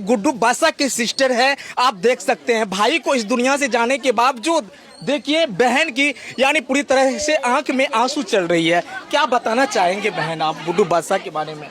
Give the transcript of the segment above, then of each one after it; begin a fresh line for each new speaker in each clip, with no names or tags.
गुड्डू बादशाह की सिस्टर है। आप देख सकते हैं भाई को इस दुनिया से जाने के बावजूद देखिए बहन की यानी पूरी तरह से आंख में आंसू चल रही है। क्या बताना चाहेंगे बहन आप गुड्डू बादशाह के बारे में?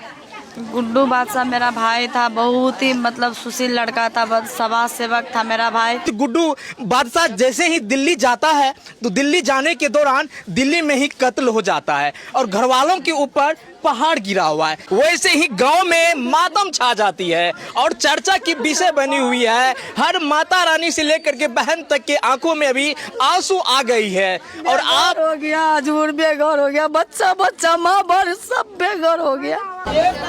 गुड्डू बादशाह मेरा भाई था, बहुत ही मतलब सुशील लड़का था, समाज सेवक था मेरा भाई।
तो गुड्डू बादशाह जैसे ही दिल्ली जाता है तो दिल्ली जाने के दौरान दिल्ली में ही कत्ल हो जाता है और घर वालों के ऊपर पहाड़ गिरा हुआ है। वैसे ही गांव में मातम छा जाती है और चर्चा की विषय बनी हुई है। हर माता रानी से लेकर के बहन तक के आंखों में अभी आंसू आ गई है। और आप
हो गया, हजूर बेघर हो गया, बच्चा बच्चा माँ बाप सब बेघर हो गया।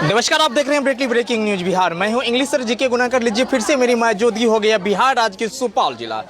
नमस्कार, आप देख रहे हैं ब्रेकिंग न्यूज बिहार। मैं हूं इंग्लिश सर, जीके गुना कर लीजिए। फिर से मेरी मौजूदगी हो गया बिहार राज्य के सुपौल जिला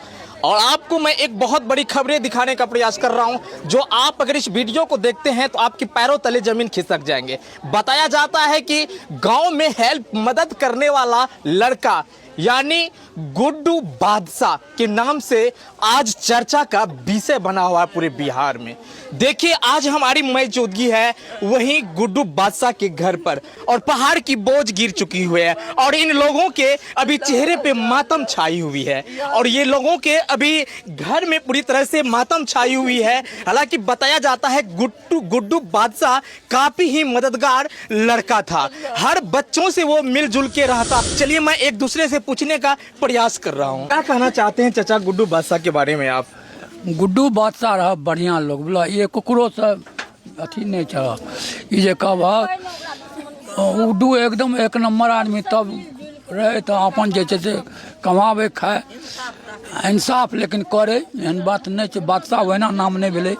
और आपको मैं एक बहुत बड़ी खबरें दिखाने का प्रयास कर रहा हूं जो आप अगर इस वीडियो को देखते हैं तो आपके पैरों तले जमीन खिसक जाएंगे। बताया जाता है कि गांव में हेल्प मदद करने वाला लड़का यानी गुड्डू बादशाह के नाम से आज चर्चा का विषय बना हुआ है पूरे बिहार में। देखिए आज हमारी मौजूदगी है वहीं गुड्डू बादशाह के घर पर और पहाड़ की बोझ गिर चुकी हुई है और इन लोगों के अभी चेहरे पे मातम छाई हुई है और ये लोगों के अभी घर में पूरी तरह से मातम छाई हुई है। हालांकि बताया जाता है गुड्डू बादशाह काफी ही मददगार लड़का था, हर बच्चों से वो मिलजुल के रहता। चलिए मैं एक दूसरे से पूछने का प्रयास कर रहा हूँ। क्या कहना चाहते हैं चाचा गुड्डू बादशाह के बारे में आप?
गुड्डू बादशाह रहा बढ़िया लोग बोला ये कुकरो से अथी नहीं चला ये कब गुड्डू एकदम एक नंबर आदमी तब रहे तो अपन जैसे कमावे खाए इंसाफ लेकिन करे एहन बात नहीं बादशाह वहीना नाम नहीं मिले।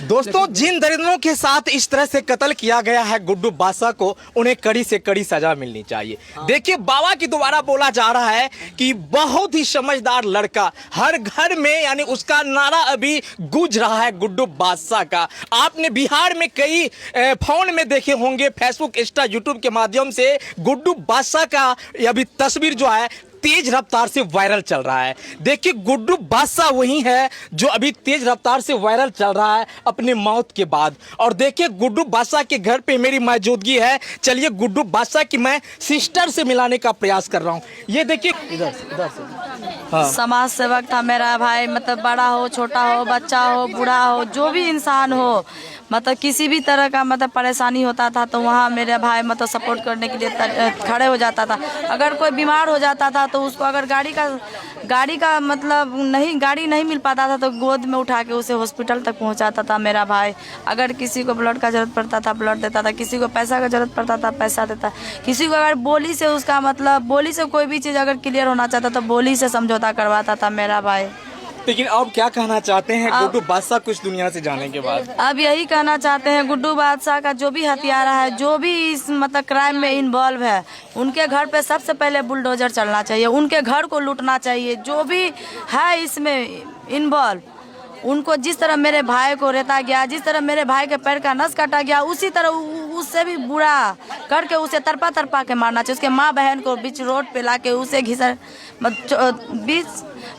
दोस्तों जिन दरिंदरों के साथ इस तरह से कत्ल किया गया है गुड्डू बादशाह को उन्हें कड़ी से कड़ी सजा मिलनी चाहिए। देखिए बाबा की दोबारा बोला जा रहा है कि बहुत ही समझदार लड़का, हर घर में यानी उसका नारा अभी गूंज रहा है गुड्डू बादशाह का। आपने बिहार में कई फोन में देखे होंगे, फेसबुक इंस्टा यूट्यूब के माध्यम से गुड्डू बादशाह का अभी तस्वीर जो है तेज रफ्तार से वायरल चल रहा है। देखिए गुड्डू बादशाह वही है जो अभी तेज रफ्तार से वायरल चल रहा है अपनी मौत के बाद। और देखिए गुड्डू बादशाह के घर पे मेरी मौजूदगी है। चलिए गुड्डू बादशाह की मैं सिस्टर से मिलाने का प्रयास कर रहा हूँ। ये देखिए इधर से हाँ।
समाज सेवक था मेरा भाई, मतलब बड़ा हो छोटा हो बच्चा हो बूढ़ा हो जो भी इंसान हो, मतलब किसी भी तरह का मतलब परेशानी होता था तो वहाँ मेरे भाई मतलब सपोर्ट करने के लिए खड़े हो जाता था। अगर कोई बीमार हो जाता था तो उसको अगर गाड़ी का मतलब गाड़ी नहीं मिल पाता था तो गोद में उठा के उसे हॉस्पिटल तक पहुँचाता था मेरा भाई। अगर किसी को ब्लड का जरूरत पड़ता था ब्लड देता था, किसी को पैसा का जरूरत पड़ता था पैसा देता, किसी को अगर बोली से उसका मतलब बोली से कोई भी चीज़ अगर क्लियर होना चाहता तो बोली से समझौता करवाता था मेरा भाई।
लेकिन अब क्या कहना चाहते हैं गुड्डू बादशाह को इस दुनिया से जाने के बाद?
अब यही कहना चाहते हैं गुड्डू बादशाह का जो भी हत्यारा है, जो भी इस मतलब क्राइम में इन्वॉल्व है, उनके घर पे सबसे पहले बुलडोजर चलना चाहिए, उनके घर को लूटना चाहिए। जो भी है इसमें इन्वॉल्व उनको जिस तरह मेरे भाई को रेता गया, जिस तरह मेरे भाई के पैर का नस काटा गया, उसी तरह उससे भी बुरा करके उसे तरपा तरपा के मारना चाहिए। उसके माँ बहन को बीच रोड पे लाके उसे बीच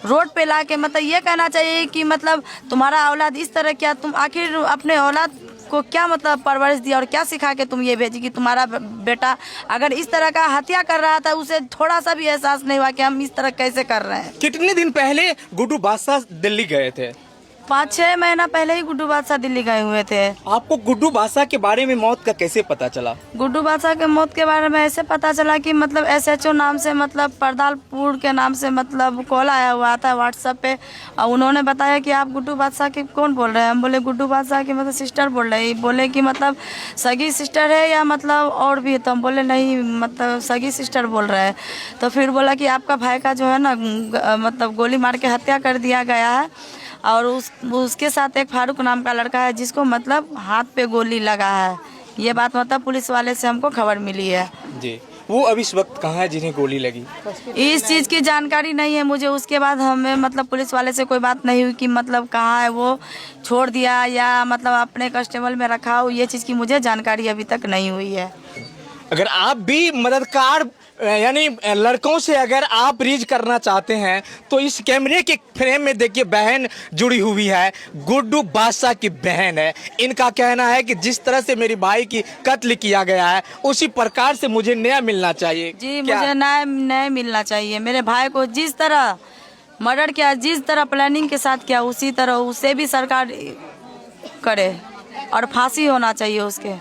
रोड पे लाके मतलब ये कहना चाहिए कि मतलब तुम्हारा औलाद इस तरह क्या, तुम आखिर अपने औलाद को क्या मतलब परवरिश दिया और क्या सिखा के तुम ये भेजी कि तुम्हारा बेटा अगर इस तरह का हत्या कर रहा था उसे थोड़ा सा भी एहसास नहीं हुआ कि हम इस तरह कैसे कर रहे हैं।
कितने दिन पहले गुड्डू बादशाह दिल्ली गए थे?
5-6 महीना पहले ही गुड्डू बादशाह दिल्ली गए हुए थे।
आपको गुड्डू बादशाह के बारे में मौत का कैसे पता चला?
गुड्डू बादशाह के मौत के बारे में ऐसे पता चला कि मतलब SHO नाम से मतलब परदालपुर के नाम से मतलब कॉल आया हुआ था व्हाट्सएप पे और उन्होंने बताया कि आप गुड्डू बादशाह के कौन बोल रहे हैं। हम बोले गुड्डू बादशाह की मतलब सिस्टर बोल रही। बोले कि मतलब सगी सिस्टर है या मतलब और भी, तो हम बोले नहीं मतलब सगी सिस्टर बोल रहे हैं। तो फिर बोला कि आपका भाई का जो है ना मतलब गोली मार के हत्या कर दिया गया है और उसके साथ एक फारूक नाम का लड़का है जिसको मतलब हाथ पे गोली लगा है। ये बात मतलब पुलिस वाले से हमको खबर मिली है
जी। वो अभी इस वक्त कहाँ है जिन्हें गोली लगी?
इस चीज़ की जानकारी नहीं है मुझे। उसके बाद हमें मतलब पुलिस वाले से कोई बात नहीं हुई कि मतलब कहाँ है, वो छोड़ दिया या मतलब अपने कस्टमर में रखा हो, ये चीज़ की मुझे जानकारी अभी तक नहीं हुई है।
अगर आप भी मददगार यानी लड़कों से अगर आप रीच करना चाहते हैं तो इस कैमरे के फ्रेम में देखिए बहन जुड़ी हुई है, गुड्डू बादशाह की बहन है। इनका कहना है कि जिस तरह से मेरी भाई की कत्ल किया गया है उसी प्रकार से मुझे न्याय मिलना चाहिए।
जी
क्या?
मुझे न्याय मिलना चाहिए। मेरे भाई को जिस तरह मर्डर किया, जिस तरह प्लानिंग के साथ किया, उसी तरह उसे भी सरकार करे और फांसी होना चाहिए उसके।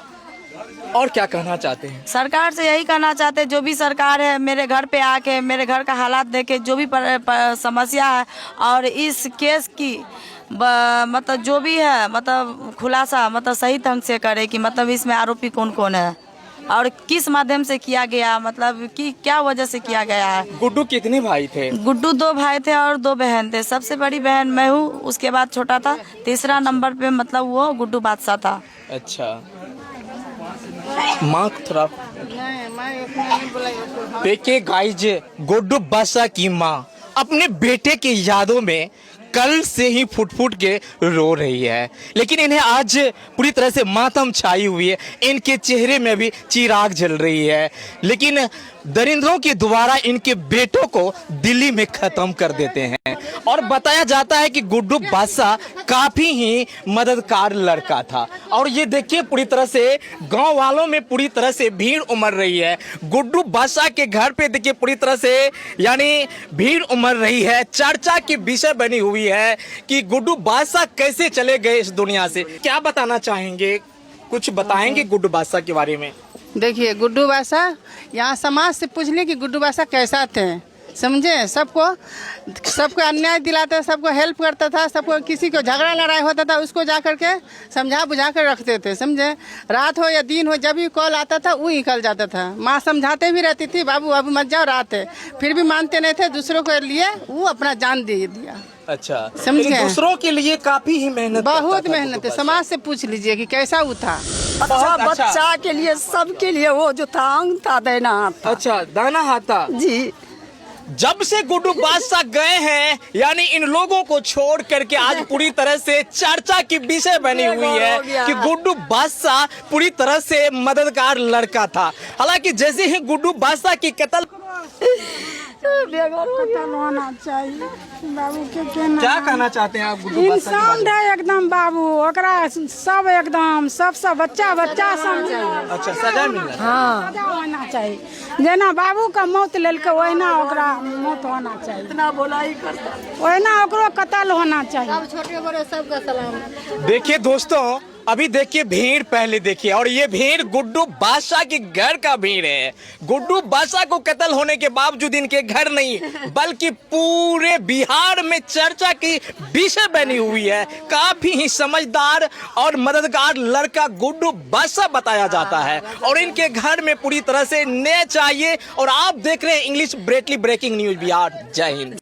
और क्या कहना चाहते हैं?
सरकार से यही कहना चाहते हैं, जो भी सरकार है मेरे घर पे आके मेरे घर का हालात देखे, जो भी समस्या है और इस केस की मतलब जो भी है मतलब खुलासा मतलब सही ढंग से करे कि मतलब इसमें आरोपी कौन कौन है और किस माध्यम से किया गया, मतलब कि क्या वजह से किया गया है।
गुड्डू कितने भाई थे?
गुड्डू 2 भाई थे और 2 बहन थे। सबसे बड़ी बहन मैं हूँ, उसके बाद छोटा था, तीसरा नंबर पे मतलब वो गुड्डू बादशाह था।
अच्छा, माँ थोड़ा देखिए गाइज, गुड्डू बादशाह की माँ अपने बेटे के यादों में कल से ही फुट फुट के रो रही है, लेकिन इन्हें आज पूरी तरह से मातम छाई हुई है। इनके चेहरे में भी चिराग जल रही है, लेकिन दरिंदरों के द्वारा इनके बेटों को दिल्ली में खत्म कर देते हैं। और बताया जाता है कि गुड्डू बादशाह काफी ही मददगार लड़का था। और ये देखिए पूरी तरह से गांव वालों में पूरी तरह से भीड़ उमड़ रही है। गुड्डू बादशाह के घर पे देखिए पूरी तरह से यानी भीड़ उमड़ रही है। चर्चा की विषय बनी हुई है कि गुड्डू बादशाह कैसे चले गए इस दुनिया से। क्या बताना चाहेंगे, कुछ बताएंगे गुड्डू बादशाह के बारे में?
देखिए गुड्डू बादशाह, यहाँ समाज से पूछ ले कि गुड्डू बादशाह कैसा थे, समझे। सबको अन्याय दिलाता, सबको हेल्प करता था, सबको किसी को झगड़ा लड़ाई होता था उसको जा करके समझा बुझा कर रखते थे, समझे। रात हो या दिन हो जब भी कॉल आता था वो निकल जाता था। माँ समझाते भी रहती थी, बाबू अभी मत जाओ, रात है, फिर भी मानते नहीं थे। दूसरों के लिए वो अपना जान दे दिया।
अच्छा,
समझ गए।
दूसरों के लिए काफी ही मेहनत,
बहुत मेहनत है। समाज से पूछ लीजिए कि कैसा वो था।
अच्छा, बच्चा के लिए सबके लिए वो जो था अंग था, देना हाथ था।
अच्छा, दाना हाथा
जी।
जब से गुड्डू बादशाह गए हैं यानी इन लोगों को छोड़ करके आज पूरी तरह से चर्चा की विषय बनी हुई है कि गुड्डू बादशाह पूरी तरह से मददगार लड़का था। हालांकि जैसे ही गुड्डू बादशाह की कत्ल
होना चाहिए बाबू के
क्या कहना चाहते हैं आप गुड्डू बादशाह के बारे
इंसान
में?
है एकदम बाबू, ओकरा सब एकदम सब बच्चा समझे।
अच्छा, सजा मिलना,
हाँ सजा होना चाहिए। जेना बाबू का मौत लेलके वहीना ओकरा मौत होना चाहिए,
इतना बोलाई करता।
वहीना ओकरो कत्ल होना चाहिए।
छोटे बड़े सबका सलाम।
देखिए दोस्तों, अभी देखिए भीड़ पहले देखिए, और ये भीड़ गुड्डू बादशाह के घर का भीड़ है। गुड्डू बादशाह को कत्ल होने के बावजूद इनके घर नहीं बल्कि पूरे बिहार में चर्चा की विषय बनी हुई है। काफी ही समझदार और मददगार लड़का गुड्डू बादशाह बताया जाता है और इनके घर में पूरी तरह से न्याय चाहिए। और आप देख रहे हैं इंग्लिश ब्रेटली ब्रेकिंग न्यूज बिहार। जय हिंद।